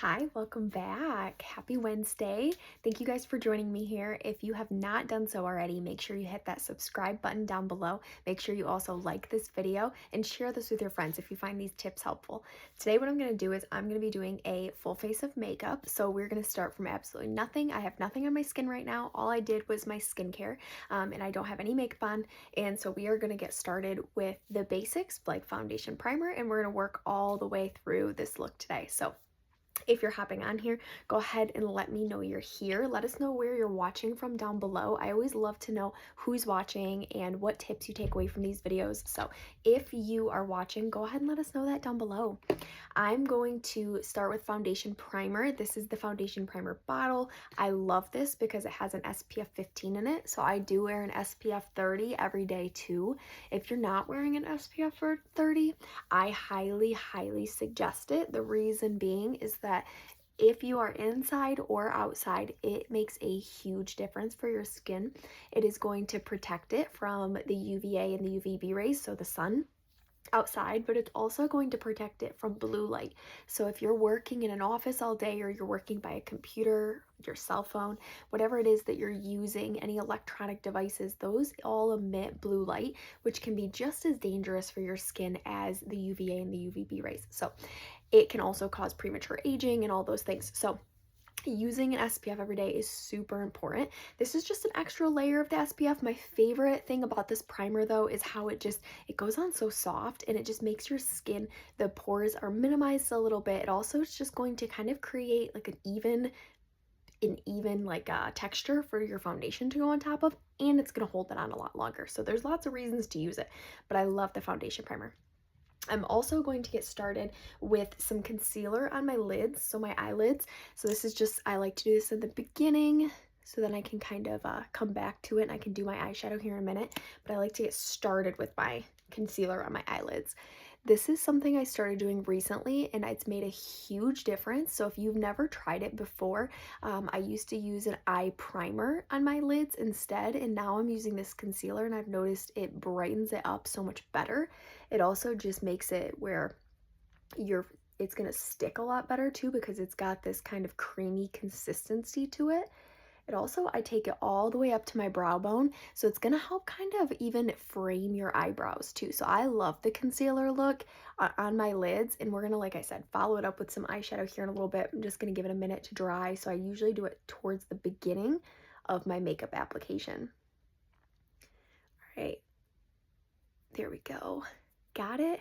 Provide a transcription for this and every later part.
Hi, welcome back. Happy Wednesday. Thank you guys for joining me here. If you have not done so already, make sure you hit that subscribe button down below. Make sure you also like this video and share this with your friends if you find these tips helpful. Today what I'm going to do is I'm going to be doing a full face of makeup. So we're going to start from absolutely nothing. I have nothing on my skin right now. All I did was my skincare and I don't have any makeup on. And so we are going to get started with the basics like foundation primer, and we're going to work all the way through this look today. So if you're hopping on here, go ahead and let me know you're here. Let us know where you're watching from down below. I always love to know who's watching and what tips you take away from these videos. So if you are watching, go ahead and let us know that down below. I'm going to start with foundation primer. This is the foundation primer bottle. I love this because it has an SPF 15 in it. So I do wear an SPF 30 every day too. If you're not wearing an SPF 30, I highly suggest it. The reason being is that if you are inside or outside, it makes a huge difference for your skin. It is going to protect it from the UVA and the UVB rays, so the sun outside, but it's also going to protect it from blue light. So if you're working in an office all day, or you're working by a computer, your cell phone, whatever it is that you're using, any electronic devices, those all emit blue light, which can be just as dangerous for your skin as the UVA and the UVB rays. So it can also cause premature aging and all those things. So using an SPF every day is super important. This is just an extra layer of the SPF. My favorite thing about this primer though is how it goes on so soft, and it just makes your skin, the pores are minimized a little bit. It also is just going to kind of create like an even texture for your foundation to go on top of, and it's going to hold it on a lot longer. So there's lots of reasons to use it, but I love the foundation primer. I'm also going to get started with some concealer on my lids, so my eyelids. So this is just, I like to do this in the beginning so then I can kind of come back to it, and I can do my eyeshadow here in a minute, but I like to get started with my concealer on my eyelids. This is something I started doing recently, and it's made a huge difference. So if you've never tried it before, I used to use an eye primer on my lids instead, and now I'm using this concealer, and I've noticed it brightens it up so much better. It also just makes it where it's gonna stick a lot better too, because it's got this kind of creamy consistency to it. It also, I take it all the way up to my brow bone, so it's gonna help kind of even frame your eyebrows too. So I love the concealer look on my lids, and we're gonna, like I said, follow it up with some eyeshadow here in a little bit. I'm just gonna give it a minute to dry, so I usually do it towards the beginning of my makeup application. All right, there we go. Got it?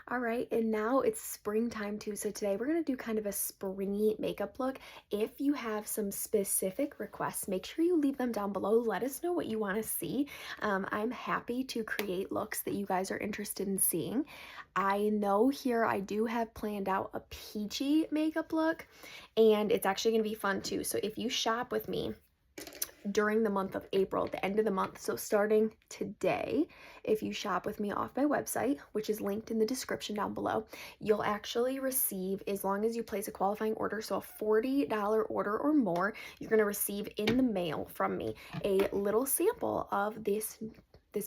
All right, and now it's springtime too, so today we're going to do kind of a springy makeup look. If you have some specific requests, make sure you leave them down below. Let us know what you want to see. I'm happy to create looks that you guys are interested in seeing. I know here I do have planned out a peachy makeup look, and it's actually going to be fun too. So if you shop with me during the month of April, the end of the month, so starting today, if you shop with me off my website, which is linked in the description down below, you'll actually receive, as long as you place a qualifying order, so a $40 order or more, you're going to receive in the mail from me a little sample of this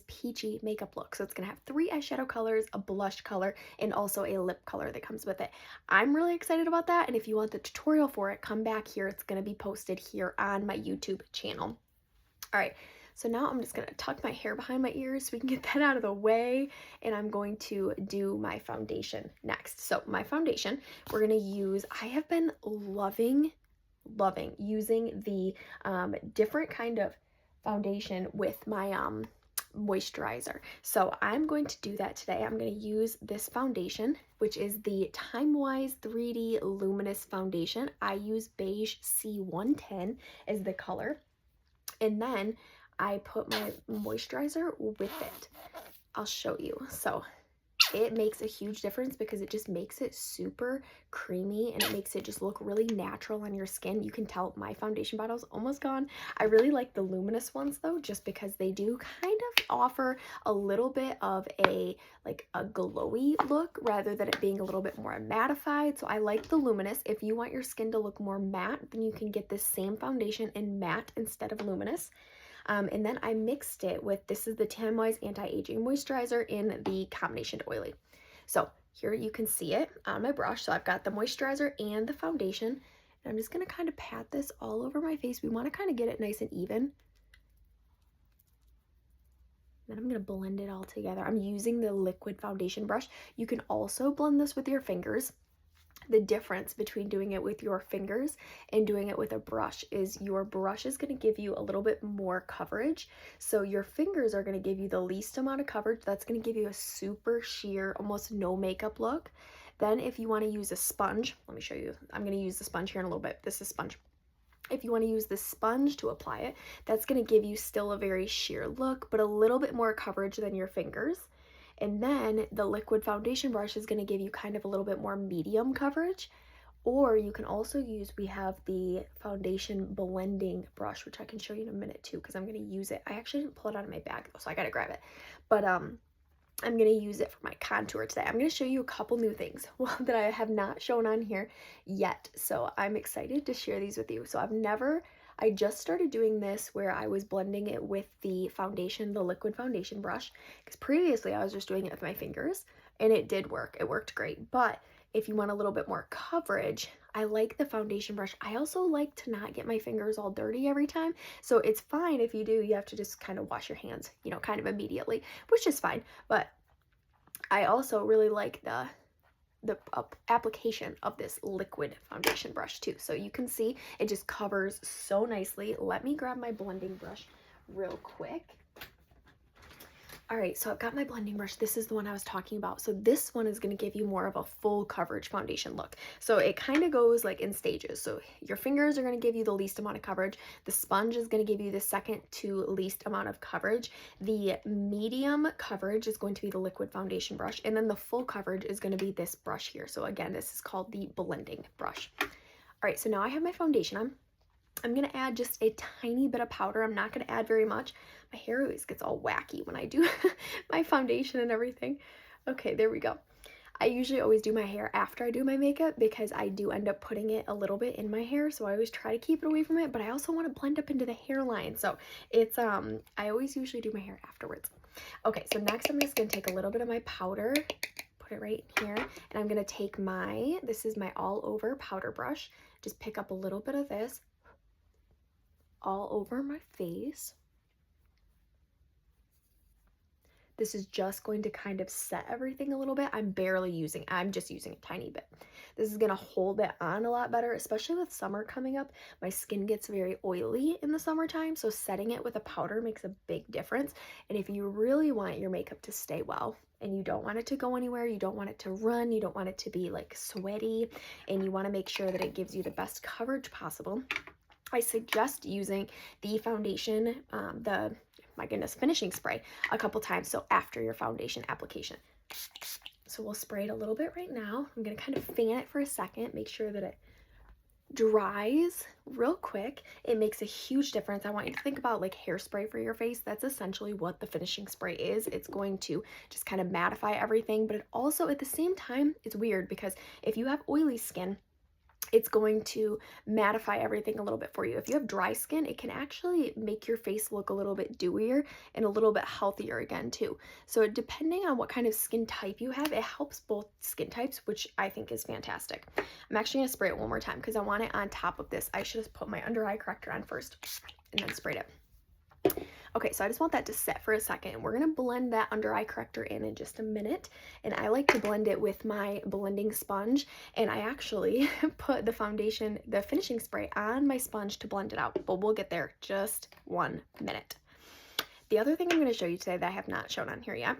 peachy makeup look. So it's gonna have 3 eyeshadow colors, a blush color, and also a lip color that comes with it. I'm really excited about that, and if you want the tutorial for it, come back here. It's gonna be posted here on my YouTube channel. All right, so now I'm just gonna tuck my hair behind my ears so we can get that out of the way, and I'm going to do my foundation next. So my foundation, we're gonna use, I have been loving using the different kind of foundation with my moisturizer. So I'm going to do that today. I'm going to use this foundation, which is the TimeWise 3D Luminous Foundation. I use Beige C110 as the color, and then I put my moisturizer with it. I'll show you. So it makes a huge difference because it just makes it super creamy, and it makes it just look really natural on your skin. You can tell my foundation bottle's almost gone. I really like the luminous ones though, just because they do kind of offer a little bit of a glowy look rather than it being a little bit more mattified. So I like the luminous. If you want your skin to look more matte, then you can get this same foundation in matte instead of luminous. And then I mixed it with, this is the TimeWise Anti-Aging Moisturizer in the combination oily. So Here you can see it on my brush. So I've got the moisturizer and the foundation. And I'm just going to kind of pat this all over my face. We want to kind of get it nice and even. Then I'm going to blend it all together. I'm using the liquid foundation brush. You can also blend this with your fingers. The difference between doing it with your fingers and doing it with a brush is your brush is going to give you a little bit more coverage. So your fingers are going to give you the least amount of coverage. That's going to give you a super sheer, almost no makeup look. Then if you want to use a sponge, let me show you. I'm going to use the sponge here in a little bit. This is sponge. If you want to use the sponge to apply it, that's going to give you still a very sheer look, but a little bit more coverage than your fingers. And then the liquid foundation brush is going to give you kind of a little bit more medium coverage. Or you can also use, we have the foundation blending brush, which I can show you in a minute too, because I'm going to use it. I actually didn't pull it out of my bag though, so I got to grab it. But I'm going to use it for my contour today. I'm going to show you a couple new things that I have not shown on here yet. So I'm excited to share these with you. So I just started doing this where I was blending it with the foundation, the liquid foundation brush, because previously I was just doing it with my fingers and it did work. It worked great. But if you want a little bit more coverage, I like the foundation brush. I also like to not get my fingers all dirty every time. So it's fine if you do, you have to just kind of wash your hands, you know, kind of immediately, which is fine. But I also really like the application of this liquid foundation brush too. So you can see it just covers so nicely. Let me grab my blending brush real quick. All right, so I've got my blending brush. This is the one I was talking about. So this one is going to give you more of a full coverage foundation look. So it kind of goes like in stages. So your fingers are going to give you the least amount of coverage. The sponge is going to give you the second to least amount of coverage. The medium coverage is going to be the liquid foundation brush. And then the full coverage is going to be this brush here. So again, this is called the blending brush. All right, so now I have my foundation on. I'm going to add just a tiny bit of powder. I'm not going to add very much. My hair always gets all wacky when I do my foundation and everything. Okay, there we go. I usually always do my hair after I do my makeup because I do end up putting it a little bit in my hair. So I always try to keep it away from it, but I also want to blend up into the hairline. So it's, I always usually do my hair afterwards. Okay, so next I'm just going to take a little bit of my powder, put it right here, and I'm going to take this is my all over powder brush. Just pick up a little bit of this all over my face. This is just going to kind of set everything a little bit. I'm just using a tiny bit. This is going to hold it on a lot better, especially with summer coming up. My skin gets very oily in the summertime, so setting it with a powder makes a big difference. And if you really want your makeup to stay well, and you don't want it to go anywhere, you don't want it to run, you don't want it to be like sweaty, and you want to make sure that it gives you the best coverage possible, I suggest using the foundation, finishing spray a couple times, so after your foundation application. So we'll spray it a little bit right now. I'm going to kind of fan it for a second, make sure that it dries real quick. It makes a huge difference. I want you to think about like hairspray for your face. That's essentially what the finishing spray is. It's going to just kind of mattify everything, but it also at the same time, it's weird because if you have oily skin, it's going to mattify everything a little bit for you. If you have dry skin, it can actually make your face look a little bit dewier and a little bit healthier again too. So depending on what kind of skin type you have, it helps both skin types, which I think is fantastic. I'm actually going to spray it one more time because I want it on top of this. I should have put my under eye corrector on first and then sprayed it. Okay, so I just want that to set for a second. We're going to blend that under eye corrector in just a minute. And I like to blend it with my blending sponge. And I actually put the finishing spray on my sponge to blend it out. But we'll get there just 1 minute. The other thing I'm going to show you today that I have not shown on here yet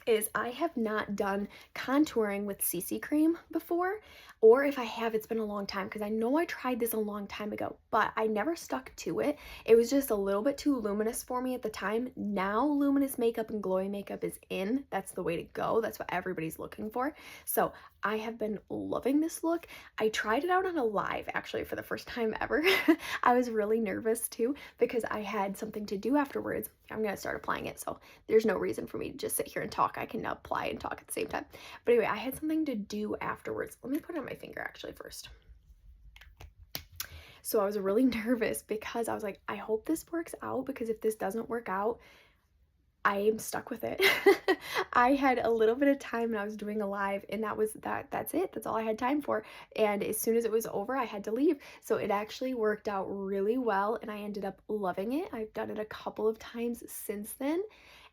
is I have not done contouring with CC cream before, or if I have, it's been a long time because I know I tried this a long time ago, but I never stuck to it. It was just a little bit too luminous for me at the time. Now luminous makeup and glowy makeup is in. That's the way to go. That's what everybody's looking for. So I have been loving this look. I tried it out on a live actually for the first time ever. I was really nervous too because I had something to do afterwards. I'm going to start applying it, so there's no reason for me to just sit here and talk. I can apply and talk at the same time. But anyway, I had something to do afterwards. Let me put it on my finger actually first. So I was really nervous because I was like, I hope this works out, because if this doesn't work out, I'm stuck with it. I had a little bit of time and I was doing a live, and that's it. That's all I had time for. And as soon as it was over, I had to leave. So it actually worked out really well and I ended up loving it. I've done it a couple of times since then,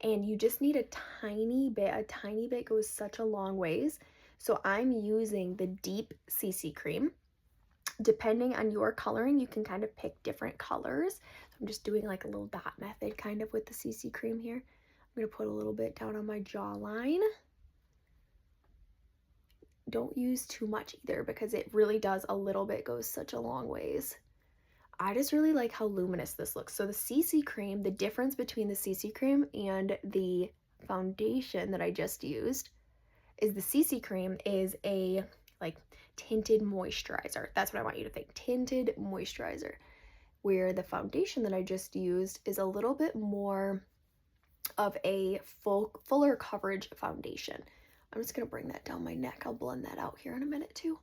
and you just need a tiny bit. A tiny bit goes such a long ways. So I'm using the Deep CC cream. Depending on your coloring, you can kind of pick different colors. So I'm just doing like a little dot method kind of with the CC cream here. I'm going to put a little bit down on my jawline. Don't use too much either because it really does, a little bit goes such a long ways. I just really like how luminous this looks. So the CC cream, the difference between the CC cream and the foundation that I just used is the CC cream is a like tinted moisturizer. That's what I want you to think. Tinted moisturizer. Where the foundation that I just used is a little bit more of a fuller coverage foundation. I'm just going to bring that down my neck. I'll blend that out here in a minute too.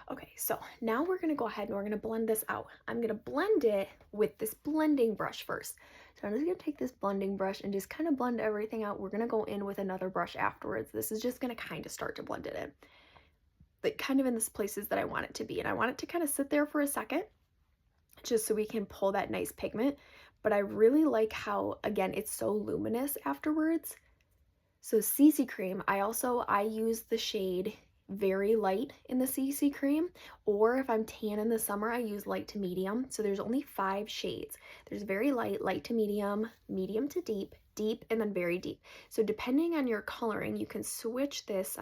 Okay, so now we're going to go ahead and we're going to blend this out. I'm going to blend it with this blending brush first. So I'm just going to take this blending brush and just kind of blend everything out. We're going to go in with another brush afterwards. This is just going to kind of start to blend it in. But kind of in the places that I want it to be. And I want it to kind of sit there for a second just so we can pull that nice pigment. But I really like how, again, it's so luminous afterwards. So CC cream, I use the shade Very Light in the CC cream, or if I'm tan in the summer, I use light to medium. So there's only 5 shades. There's Very Light, light to medium, medium to deep, deep, and then very deep. So depending on your coloring, you can switch this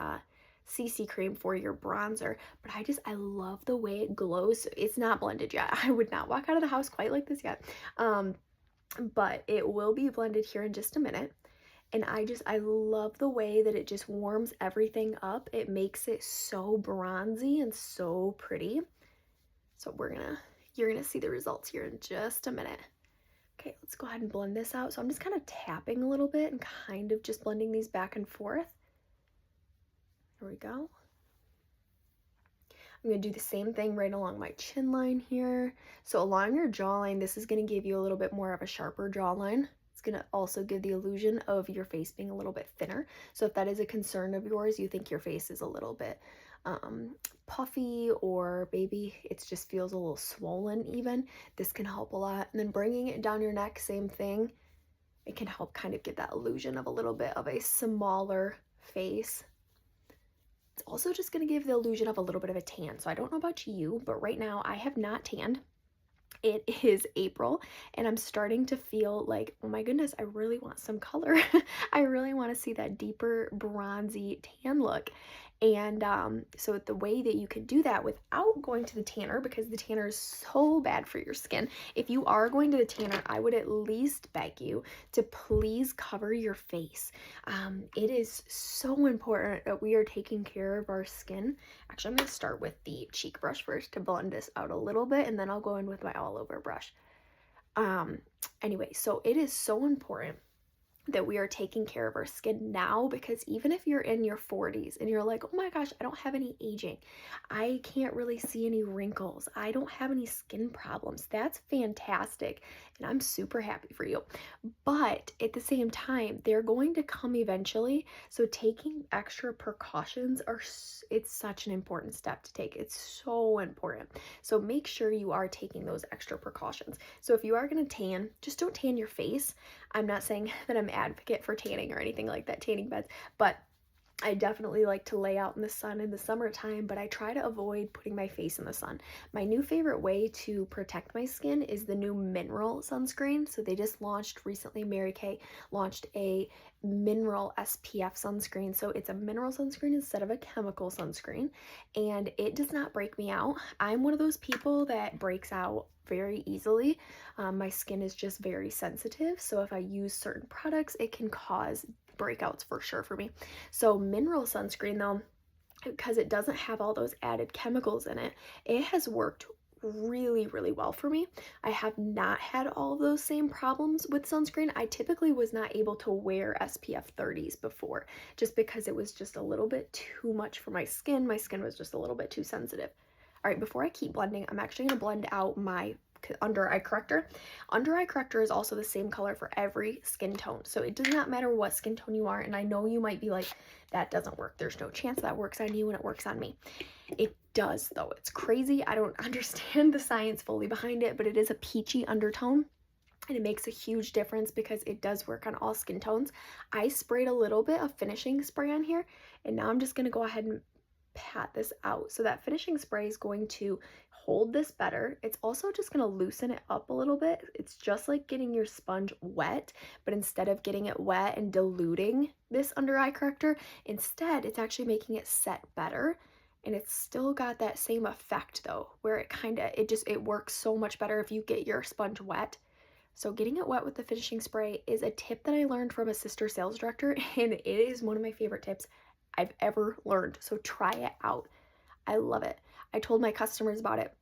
CC cream for your bronzer, but I love the way it glows. It's not blended yet. I would not walk out of the house quite like this yet. But it will be blended here in just a minute. And I love the way that it just warms everything up. It makes it so bronzy and so pretty. So you're gonna see the results here in just a minute. Okay, let's go ahead and blend this out. So I'm just kind of tapping a little bit and kind of just blending these back and forth. There we go. I'm going to do the same thing right along my chin line here. So along your jawline, this is going to give you a little bit more of a sharper jawline. It's going to also give the illusion of your face being a little bit thinner. So if that is a concern of yours, you think your face is a little bit puffy, or maybe it just feels a little swollen even, this can help a lot. And then bringing it down your neck, same thing. It can help kind of give that illusion of a little bit of a smaller face. It's also just going to give the illusion of a little bit of a tan. So I don't know about you, but right now I have not tanned. It is April and I'm starting to feel like, oh my goodness, I really want some color. I really want to see that deeper bronzy tan look. And so the way that you can do that without going to the tanner, because the tanner is so bad for your skin, if you are going to the tanner, I would at least beg you to please cover your face. It is so important that we are taking care of our skin. Actually, I'm going to start with the cheek brush first to blend this out a little bit, and then I'll go in with my all over brush. Anyway, so it is so important that we are taking care of our skin now, because even if you're in your 40s and you're like, oh my gosh, I don't have any aging, I can't really see any wrinkles, I don't have any skin problems, that's fantastic and I'm super happy for you. But at the same time, they're going to come eventually. So taking extra precautions it's such an important step to take. It's so important. So make sure you are taking those extra precautions. So if you are going to tan, just don't tan your face. I'm not saying that I'm an advocate for tanning or anything like that, tanning beds, but I definitely like to lay out in the sun in the summertime, but I try to avoid putting my face in the sun. My new favorite way to protect my skin is the new mineral sunscreen. So they just launched recently, Mary Kay launched a mineral SPF sunscreen. So it's a mineral sunscreen instead of a chemical sunscreen, and it does not break me out. I'm one of those people that breaks out very easily. My skin is just very sensitive. So if I use certain products, it can cause breakouts for sure for me. So mineral sunscreen though, because it doesn't have all those added chemicals in it, it has worked really, really well for me. I have not had all of those same problems with sunscreen. I typically was not able to wear SPF 30s before, just because it was just a little bit too much for my skin. My skin was just a little bit too sensitive. All right, before I keep blending, I'm actually going to blend out my Under Eye Corrector. Under Eye Corrector is also the same color for every skin tone. So it does not matter what skin tone you are. And I know you might be like, that doesn't work. There's no chance that works on you and it works on me. It does though. It's crazy. I don't understand the science fully behind it, but it is a peachy undertone. And it makes a huge difference because it does work on all skin tones. I sprayed a little bit of finishing spray on here, and now I'm just going to go ahead and pat this out. So that finishing spray is going to hold this better. It's also just going to loosen it up a little bit. It's just like getting your sponge wet, but instead of getting it wet and diluting this under eye corrector, instead it's actually making it set better. And it's still got that same effect though, where it works so much better if you get your sponge wet. So getting it wet with the finishing spray is a tip that I learned from a sister sales director, and it is one of my favorite tips I've ever learned. So try it out. I love it. I told my customers about it.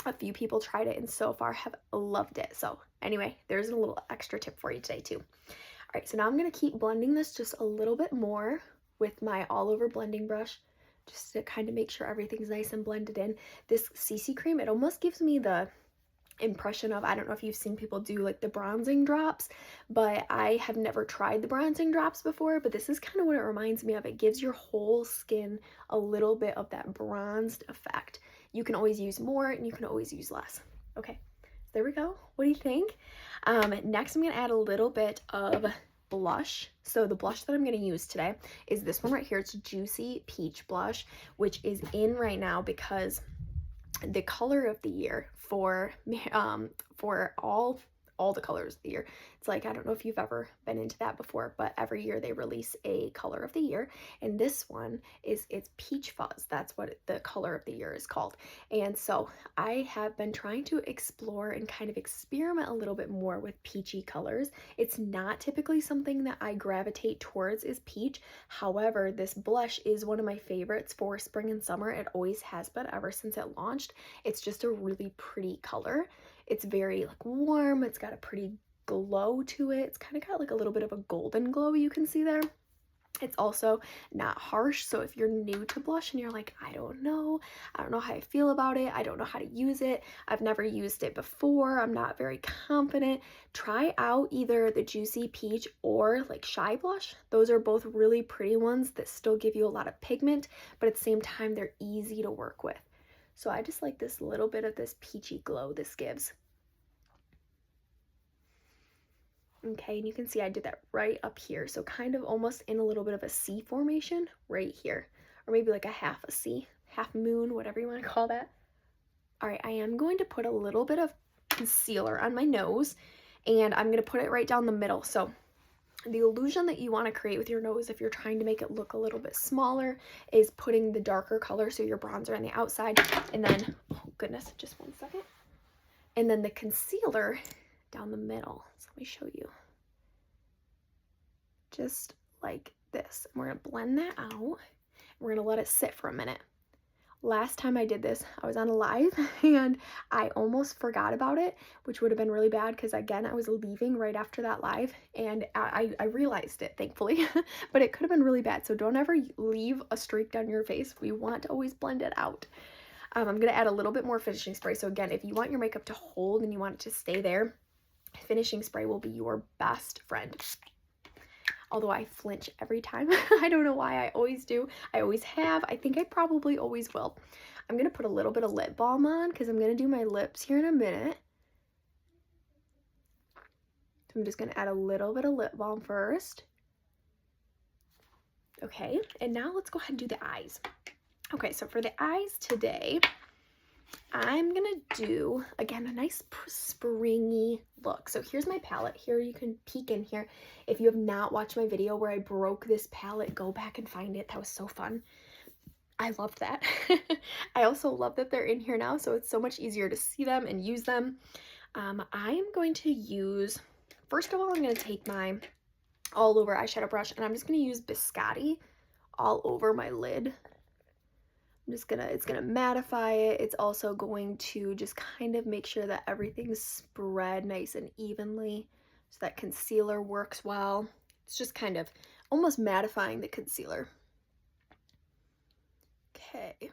A few people tried it and so far have loved it. So anyway, there's a little extra tip for you today too. All right, so now I'm going to keep blending this just a little bit more with my all over blending brush, just to kind of make sure everything's nice and blended in. This CC cream, it almost gives me the impression of, I don't know if you've seen people do like the bronzing drops, but I have never tried the bronzing drops before, but this is kind of what it reminds me of. It gives your whole skin a little bit of that bronzed effect. You can always use more and you can always use less. Okay, there we go. What do you think? Next I'm going to add a little bit of blush. So the blush that I'm going to use today is this one right here. It's Juicy Peach Blush, which is in right now because the color of the year for all the colors of the year. It's like, I don't know if you've ever been into that before, but every year they release a color of the year, and this one it's Peach Fuzz. That's what the color of the year is called. And so I have been trying to explore and kind of experiment a little bit more with peachy colors. It's not typically something that I gravitate towards is peach. However, this blush is one of my favorites for spring and summer. It always has been ever since it launched. It's just a really pretty color. It's very like warm. It's got a pretty glow to it. It's kind of got like a little bit of a golden glow you can see there. It's also not harsh. So if you're new to blush and you're like, I don't know how I feel about it, I don't know how to use it, I've never used it before, I'm not very confident, try out either the Juicy Peach or like Shy Blush. Those are both really pretty ones that still give you a lot of pigment, but at the same time they're easy to work with. So I just like this little bit of this peachy glow this gives. Okay, and you can see I did that right up here. So kind of almost in a little bit of a C formation right here. Or maybe like a half a C, half moon, whatever you want to call that. All right, I am going to put a little bit of concealer on my nose, and I'm going to put it right down the middle. So the illusion that you want to create with your nose, if you're trying to make it look a little bit smaller, is putting the darker color, so your bronzer on the outside, and then, oh goodness, just one second, and then the concealer down the middle. So let me show you. Just like this. And we're going to blend that out. We're going to let it sit for a minute. Last time I did this, I was on a live and I almost forgot about it, which would have been really bad because, again, I was leaving right after that live and I realized it, thankfully, but it could have been really bad. So don't ever leave a streak down your face. We want to always blend it out. I'm going to add a little bit more finishing spray. So again, if you want your makeup to hold and you want it to stay there, finishing spray will be your best friend. Although I flinch every time. I don't know why. I always do. I always have. I think I probably always will. I'm going to put a little bit of lip balm on because I'm going to do my lips here in a minute. So I'm just going to add a little bit of lip balm first. Okay, and now let's go ahead and do the eyes. Okay, so for the eyes today, I'm gonna do, again, a nice springy look. So here's my palette. Here you can peek in here. If you have not watched my video where I broke this palette, go back and find it. That was so fun. I loved that. I also love that they're in here now, so it's so much easier to see them and use them. I am going to use, first of all, I'm going to take my all over eyeshadow brush and I'm just going to use Biscotti all over my lid. It's gonna mattify it. It's also going to just kind of make sure that everything's spread nice and evenly so that concealer works well. It's just kind of almost mattifying the concealer. Okay.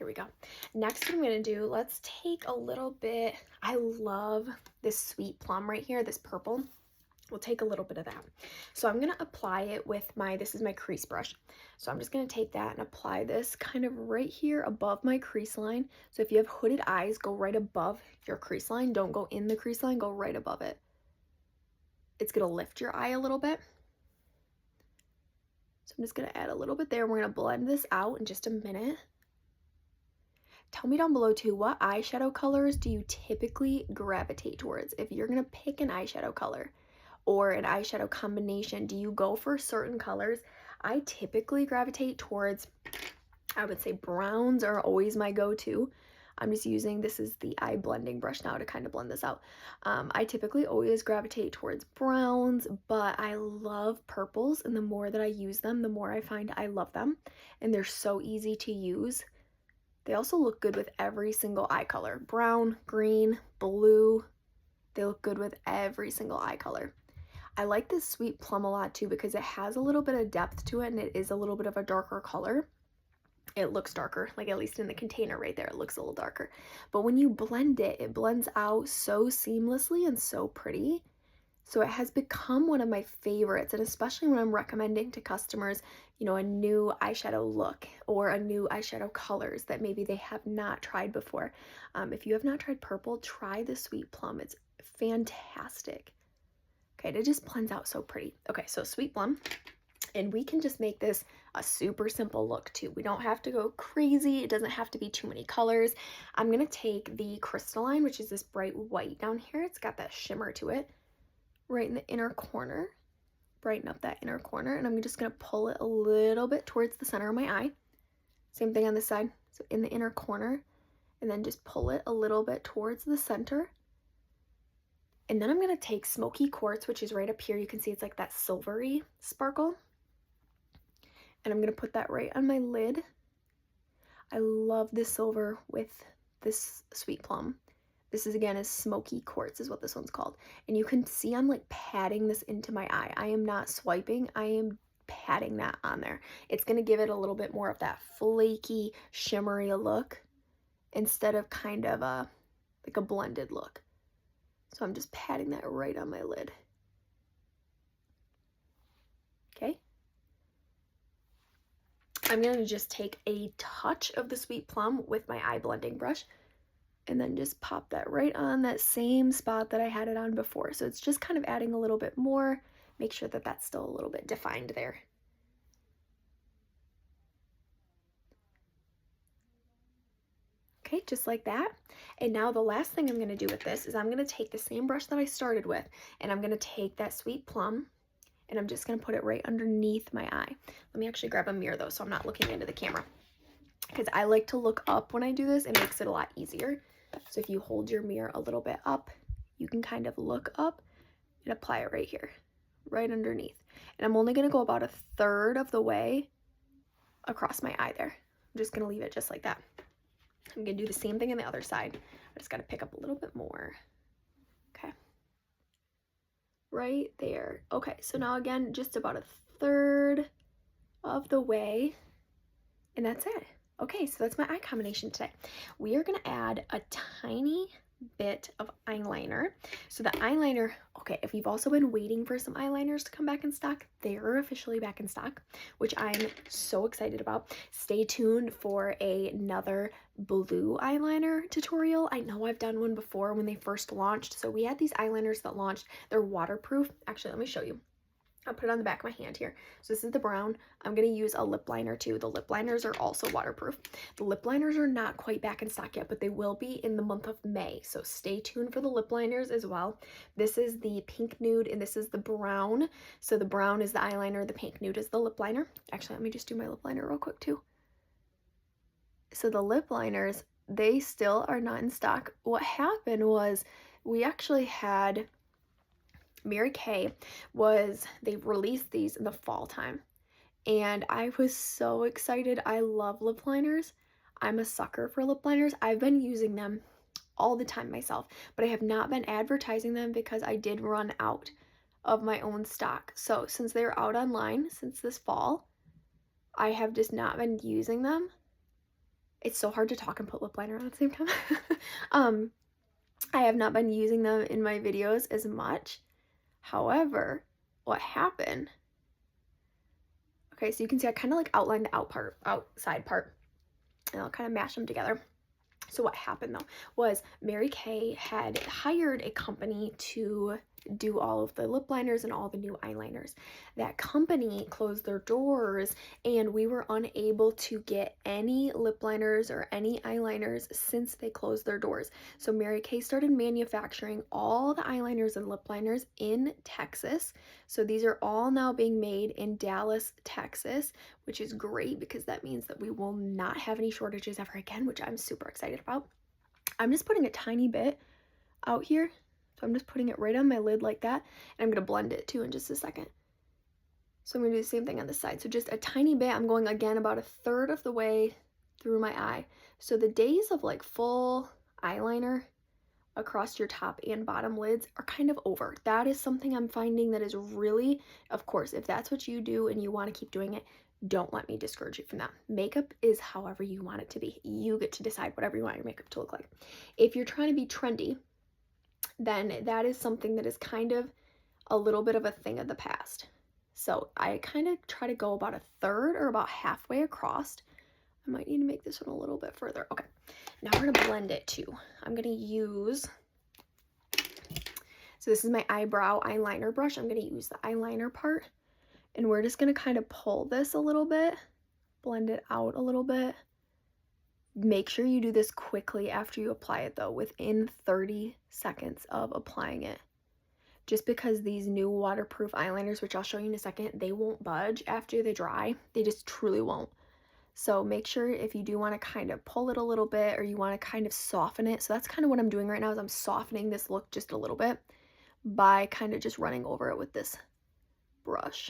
Here we go. Next what I'm going to do, let's take a little bit, I love this sweet plum right here, this purple. We'll take a little bit of that. So I'm going to apply it with this is my crease brush. So I'm just going to take that and apply this kind of right here above my crease line. So if you have hooded eyes, go right above your crease line. Don't go in the crease line, go right above it. It's going to lift your eye a little bit. So I'm just going to add a little bit there. We're going to blend this out in just a minute. Tell me down below too, what eyeshadow colors do you typically gravitate towards? If you're going to pick an eyeshadow color or an eyeshadow combination, do you go for certain colors? I typically gravitate towards, I would say browns are always my go-to. I'm just using, this is the eye blending brush now to kind of blend this out. I typically always gravitate towards browns, but I love purples, and the more that I use them, the more I find I love them, and they're so easy to use. They also look good with every single eye color. Brown, green, blue, they look good with every single eye color. I like this sweet plum a lot too because it has a little bit of depth to it, and it is a little bit of a darker color. It looks darker, like at least in the container right there, it looks a little darker. But when you blend it, it blends out so seamlessly and so pretty. So it has become one of my favorites, and especially when I'm recommending to customers, you know, a new eyeshadow look or a new eyeshadow colors that maybe they have not tried before. If you have not tried purple, try the sweet plum. It's fantastic. Okay, it just blends out so pretty. Okay, so sweet plum, and we can just make this a super simple look too. We don't have to go crazy. It doesn't have to be too many colors. I'm gonna take the Crystalline, which is this bright white down here. It's got that shimmer to it, right in the inner corner. Brighten up that inner corner, and I'm just gonna pull it a little bit towards the center of my eye. Same thing on this side, so in the inner corner, and then just pull it a little bit towards the center. And then I'm going to take Smoky Quartz, which is right up here. You can see it's like that silvery sparkle. And I'm going to put that right on my lid. I love this silver with this sweet plum. This is, again, is Smoky Quartz is what this one's called. And you can see I'm like patting this into my eye. I am not swiping. I am patting that on there. It's going to give it a little bit more of that flaky, shimmery look instead of kind of like a blended look. So I'm just patting that right on my lid. Okay. I'm going to just take a touch of the sweet plum with my eye blending brush and then just pop that right on that same spot that I had it on before. So it's just kind of adding a little bit more. Make sure that that's still a little bit defined there. Okay, just like that. And now the last thing I'm going to do with this is I'm going to take the same brush that I started with, and I'm going to take that sweet plum, and I'm just going to put it right underneath my eye. Let me actually grab a mirror though, so I'm not looking into the camera, because I like to look up when I do this. It makes it a lot easier. So if you hold your mirror a little bit up, you can kind of look up and apply it right here, right underneath. And I'm only going to go about 1/3 of the way across my eye there. I'm just going to leave it just like that. I'm going to do the same thing on the other side. I just got to pick up a little bit more. Okay. Right there. Okay, so now again, just about 1/3 of the way, and that's it. Okay, so that's my eye combination today. We are going to add a tiny bit of eyeliner. So the eyeliner, okay, if you've also been waiting for some eyeliners to come back in stock, they are officially back in stock, which I'm so excited about. Stay tuned for another blue eyeliner tutorial. I know I've done one before when they first launched. So we had these eyeliners that launched. They're waterproof. Actually, let me show you. I'll put it on the back of my hand here. So this is the brown. I'm going to use a lip liner too. The lip liners are also waterproof. The lip liners are not quite back in stock yet, but they will be in the month of May. So stay tuned for the lip liners as well. This is the pink nude and this is the brown. So the brown is the eyeliner, the pink nude is the lip liner. Actually, let me just do my lip liner real quick too. So the lip liners, they still are not in stock. What happened was we actually had Mary Kay they released these in the fall time, and I was so excited. I love lip liners. I'm a sucker for lip liners. I've been using them all the time myself, but I have not been advertising them because I did run out of my own stock. So since they're out online since this fall, I have just not been using them. It's so hard to talk and put lip liner on at the same time. I have not been using them in my videos as much. However, what happened, okay, so you can see I kind of like outlined the outside part, and I'll kind of mash them together. So what happened though was Mary Kay had hired a company to do all of the lip liners and all the new eyeliners. That company closed their doors and we were unable to get any lip liners or any eyeliners since they closed their doors. So Mary Kay started manufacturing all the eyeliners and lip liners in Texas. So these are all now being made in Dallas, Texas, which is great because that means that we will not have any shortages ever again, which I'm super excited about. I'm just putting a tiny bit out here. So I'm just putting it right on my lid like that. And I'm going to blend it too in just a second. So I'm going to do the same thing on this side. So just a tiny bit. I'm going again about a third of the way through my eye. So the days of like full eyeliner across your top and bottom lids are kind of over. That is something I'm finding that is really, of course, if that's what you do and you want to keep doing it, don't let me discourage you from that. Makeup is however you want it to be. You get to decide whatever you want your makeup to look like. If you're trying to be trendy, then that is something that is kind of a little bit of a thing of the past. So I kind of try to go about a third or about halfway across. I might need to make this one a little bit further. Okay, now we're gonna blend it too. I'm gonna use, so this is my eyebrow eyeliner brush. I'm gonna use the eyeliner part, and we're just gonna kind of pull this a little bit, blend it out a little bit. Make sure you do this quickly after you apply it though, within 30 seconds of applying it. Just because these new waterproof eyeliners, which I'll show you in a second, they won't budge after they dry. They just truly won't. So make sure if you do want to kind of pull it a little bit or you want to kind of soften it. So that's kind of what I'm doing right now is I'm softening this look just a little bit by kind of just running over it with this brush.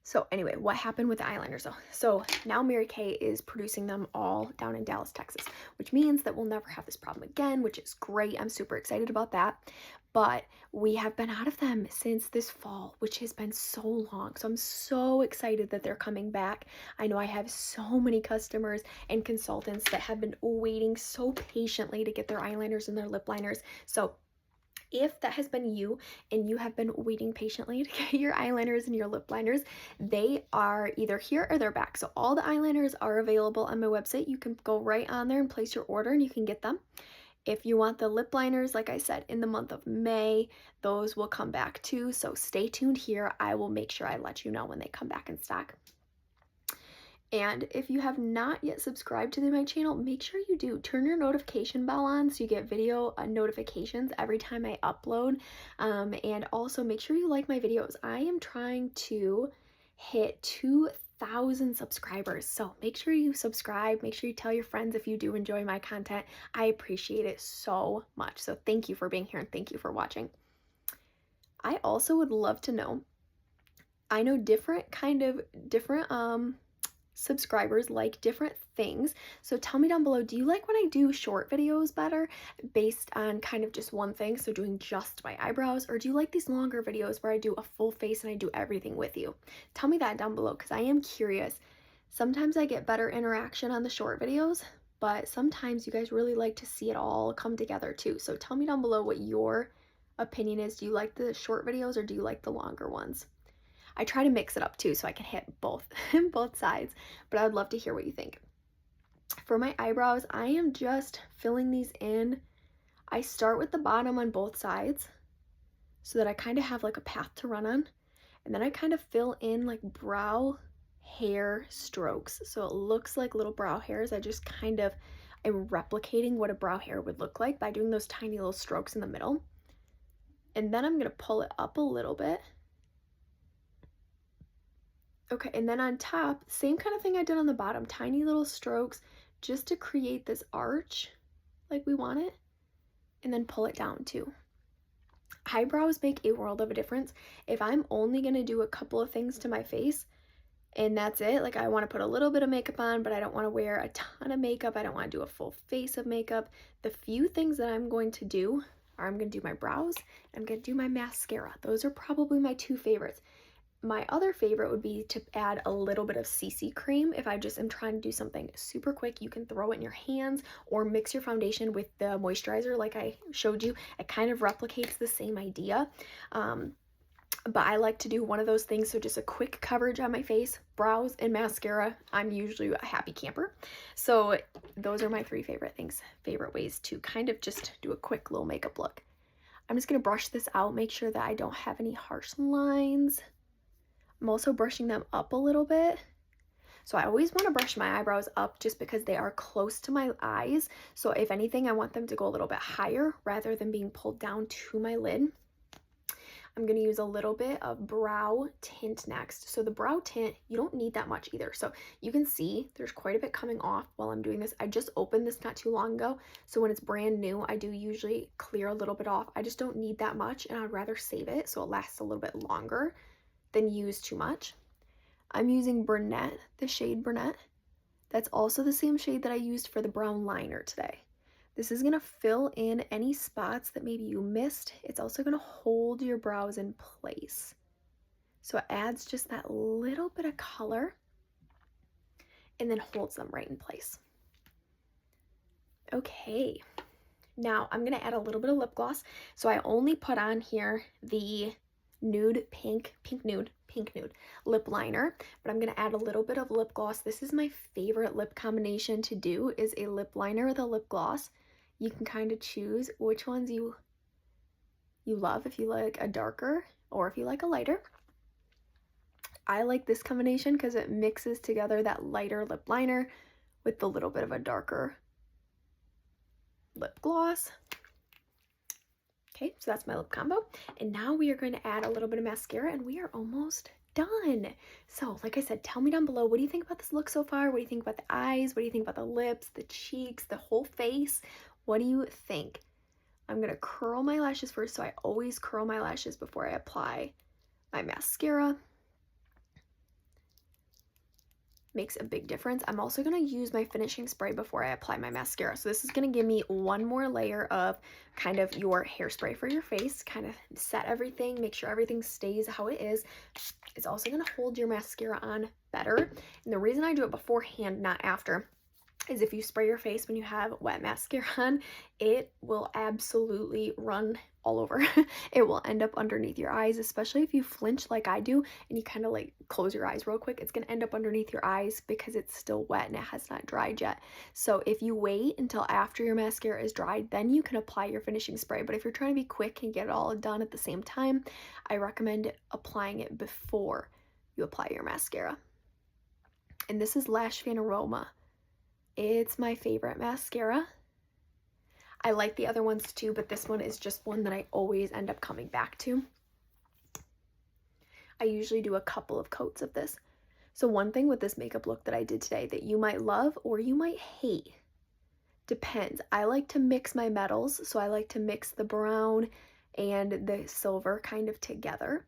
So anyway, what happened with the eyeliners though? So now Mary Kay is producing them all down in Dallas, Texas, which means that we'll never have this problem again, which is great. I'm super excited about that. But we have been out of them since this fall, which has been so long. So I'm so excited that they're coming back. I know I have so many customers and consultants that have been waiting so patiently to get their eyeliners and their lip liners. So if that has been you and you have been waiting patiently to get your eyeliners and your lip liners, they are either here or they're back. So all the eyeliners are available on my website. You can go right on there and place your order and you can get them. If you want the lip liners, like I said, in the month of May, those will come back too. So stay tuned here. I will make sure I let you know when they come back in stock. And if you have not yet subscribed to my channel, make sure you do. Turn your notification bell on so you get video notifications every time I upload. And also make sure you like my videos. I am trying to hit 2,000 subscribers. So make sure you subscribe. Make sure you tell your friends if you do enjoy my content. I appreciate it so much. So thank you for being here and thank you for watching. I also would love to know, I know different subscribers like different things. So tell me down below, do you like when I do short videos better based on kind of just one thing, so doing just my eyebrows, or do you like these longer videos where I do a full face and I do everything with you? Tell me that down below because I am curious. Sometimes I get better interaction on the short videos, but sometimes you guys really like to see it all come together too. So tell me down below what your opinion is. Do you like the short videos or do you like the longer ones? I try to mix it up too so I can hit both sides, but I would love to hear what you think. For my eyebrows, I am just filling these in. I start with the bottom on both sides so that I kind of have like a path to run on, and then I kind of fill in like brow hair strokes so it looks like little brow hairs. I just kind of am replicating what a brow hair would look like by doing those tiny little strokes in the middle, and then I'm going to pull it up a little bit. Okay, and then on top, same kind of thing I did on the bottom, tiny little strokes just to create this arch like we want it, and then pull it down too. Eyebrows make a world of a difference. If I'm only going to do a couple of things to my face and that's it, like I want to put a little bit of makeup on, but I don't want to wear a ton of makeup, I don't want to do a full face of makeup, the few things that I'm going to do are I'm going to do my brows, I'm going to do my mascara. Those are probably my two favorites. My other favorite would be to add a little bit of CC cream. If I just am trying to do something super quick, you can throw it in your hands or mix your foundation with the moisturizer like I showed you. It kind of replicates the same idea. But I like to do one of those things, so just a quick coverage on my face, brows, and mascara. I'm usually a happy camper. So those are my three favorite ways to kind of just do a quick little makeup look. I'm just going to brush this out, make sure that I don't have any harsh lines. I'm also brushing them up a little bit. So I always want to brush my eyebrows up just because they are close to my eyes. So if anything, I want them to go a little bit higher rather than being pulled down to my lid. I'm going to use a little bit of brow tint next. So the brow tint, you don't need that much either. So you can see there's quite a bit coming off while I'm doing this. I just opened this not too long ago. So when it's brand new, I do usually clear a little bit off. I just don't need that much, and I'd rather save it so it lasts a little bit longer than use too much. I'm using Brunette, the shade Brunette. That's also the same shade that I used for the brown liner today. This is going to fill in any spots that maybe you missed. It's also going to hold your brows in place. So it adds just that little bit of color and then holds them right in place. Okay, now I'm going to add a little bit of lip gloss. So I only put on here the nude pink nude lip liner, but I'm going to add a little bit of lip gloss. This is my favorite lip combination to do, is a lip liner with a lip gloss. You can kind of choose which ones you love, if you like a darker or if you like a lighter. I like this combination because it mixes together that lighter lip liner with the little bit of a darker lip gloss. Okay, so that's my lip combo. And now we are going to add a little bit of mascara, and we are almost done. So like I said, tell me down below, what do you think about this look so far? What do you think about the eyes? What do you think about the lips, the cheeks, the whole face? What do you think? I'm going to curl my lashes first, so I always curl my lashes before I apply my mascara. Makes a big difference. I'm also going to use my finishing spray before I apply my mascara. So this is going to give me one more layer of kind of your hairspray for your face, kind of set everything, make sure everything stays how it is. It's also going to hold your mascara on better. And the reason I do it beforehand, not after, is if you spray your face when you have wet mascara on, it will absolutely run all over. It will end up underneath your eyes, especially if you flinch like I do and you kind of like close your eyes real quick. It's going to end up underneath your eyes because it's still wet and it has not dried yet. So if you wait until after your mascara is dried, then you can apply your finishing spray. But if you're trying to be quick and get it all done at the same time, I recommend applying it before you apply your mascara. And this is Lash Fanaroma. It's my favorite mascara. I like the other ones too, but this one is just one that I always end up coming back to. I usually do a couple of coats of this. So one thing with this makeup look that I did today that you might love or you might hate, depends. I like to mix my metals, so I like to mix the brown and the silver kind of together.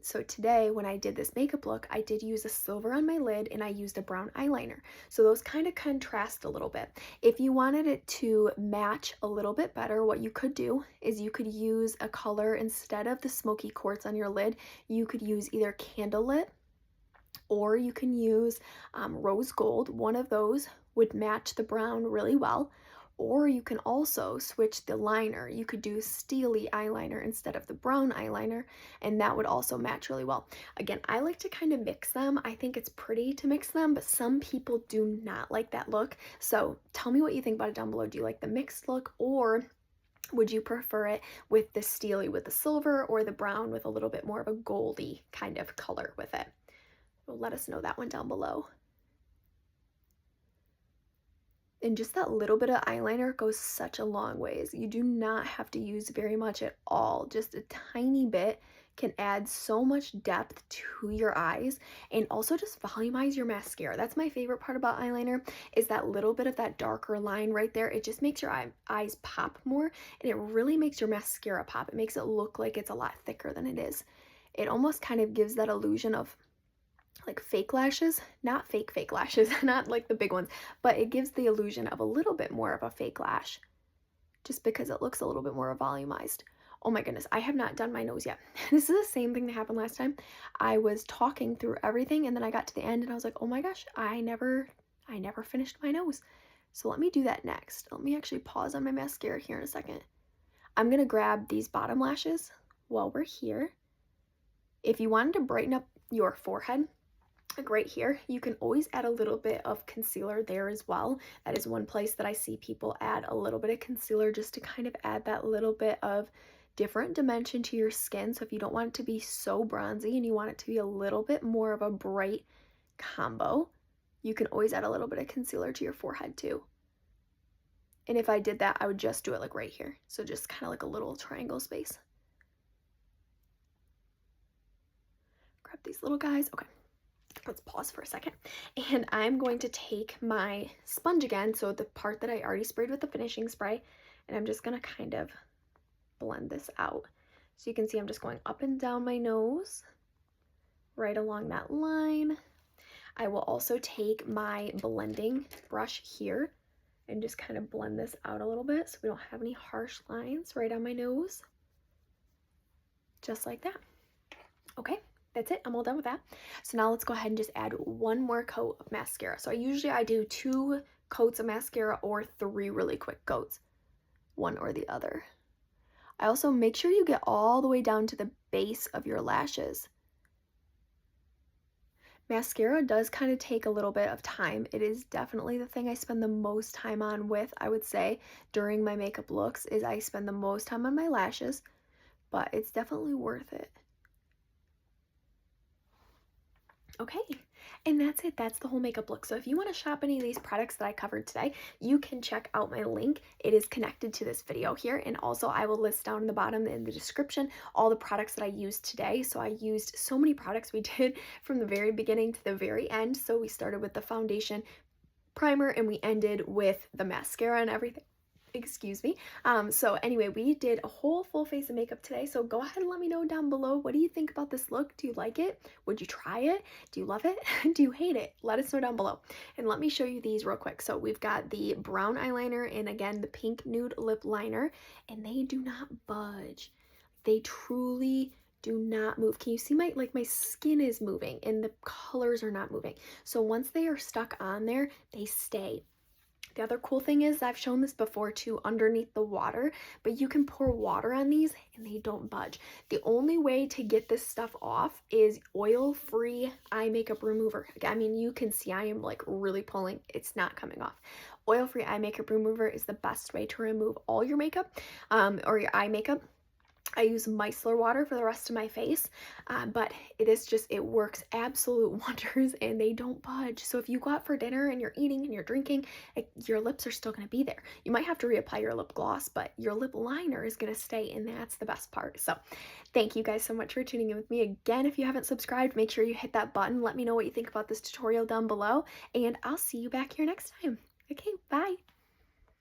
So today when I did this makeup look, I did use a silver on my lid and I used a brown eyeliner. So those kind of contrast a little bit. If you wanted it to match a little bit better, what you could do is you could use a color instead of the smoky quartz on your lid. You could use either Candlelit or you can use rose gold. One of those would match the brown really well. Or you can also switch the liner. You could do steely eyeliner instead of the brown eyeliner, and that would also match really well. Again, I like to kind of mix them. I think it's pretty to mix them, but some people do not like that look. So tell me what you think about it down below. Do you like the mixed look, or would you prefer it with the steely with the silver, or the brown with a little bit more of a goldy kind of color with it? Well, let us know that one down below. And just that little bit of eyeliner goes such a long ways. You do not have to use very much at all. Just a tiny bit can add so much depth to your eyes and also just volumize your mascara. That's my favorite part about eyeliner, is that little bit of that darker line right there. It just makes your eyes pop more, and it really makes your mascara pop. It makes it look like it's a lot thicker than it is. It almost kind of gives that illusion of like fake lashes, not fake lashes, not like the big ones, but it gives the illusion of a little bit more of a fake lash just because it looks a little bit more volumized. Oh my goodness, I have not done my nose yet. This is the same thing that happened last time. I was talking through everything and then I got to the end and I was like, oh my gosh, I never finished my nose. So let me do that next. Let me actually pause on my mascara here in a second. I'm gonna grab these bottom lashes while we're here. If you wanted to brighten up your forehead, like right here, you can always add a little bit of concealer there as well. That is one place that I see people add a little bit of concealer just to kind of add that little bit of different dimension to your skin. So if you don't want it to be so bronzy and you want it to be a little bit more of a bright combo, you can always add a little bit of concealer to your forehead too. And if I did that, I would just do it like right here. So just kind of like a little triangle space. Grab these little guys. Okay, let's pause for a second. And I'm going to take my sponge again, so the part that I already sprayed with the finishing spray, and I'm just going to kind of blend this out. So you can see I'm just going up and down my nose, right along that line. I will also take my blending brush here and just kind of blend this out a little bit so we don't have any harsh lines right on my nose. Just like that. Okay, that's it. I'm all done with that. So now let's go ahead and just add one more coat of mascara. So I do 2 coats of mascara or 3 really quick coats, one or the other. I also make sure you get all the way down to the base of your lashes. Mascara does kind of take a little bit of time. It is definitely the thing I spend the most time on with, I would say, during my makeup looks, is I spend the most time on my lashes, but it's definitely worth it. Okay, and that's it. That's the whole makeup look. So if you want to shop any of these products that I covered today, you can check out my link. It is connected to this video here, and also I will list down in the bottom in the description all the products that I used today. So I used so many products. We did from the very beginning to the very end. So we started with the foundation, primer, and we ended with the mascara and everything. Excuse me. So anyway, we did a whole full face of makeup today. So go ahead and let me know down below. What do you think about this look? Do you like it? Would you try it? Do you love it? Do you hate it? Let us know down below. And let me show you these real quick. So we've got the brown eyeliner and again, the pink nude lip liner, and they do not budge. They truly do not move. Can you see my skin is moving and the colors are not moving. So once they are stuck on there, they stay. The other cool thing is, I've shown this before too, underneath the water, but you can pour water on these and they don't budge. The only way to get this stuff off is oil-free eye makeup remover. I mean, you can see I am like really pulling, it's not coming off. Oil-free eye makeup remover is the best way to remove all your makeup or your eye makeup. I use micellar water for the rest of my face, but it works absolute wonders and they don't budge. So if you go out for dinner and you're eating and you're drinking, your lips are still going to be there. You might have to reapply your lip gloss, but your lip liner is going to stay, and that's the best part. So thank you guys so much for tuning in with me. Again, if you haven't subscribed, make sure you hit that button. Let me know what you think about this tutorial down below, and I'll see you back here next time. Okay, bye.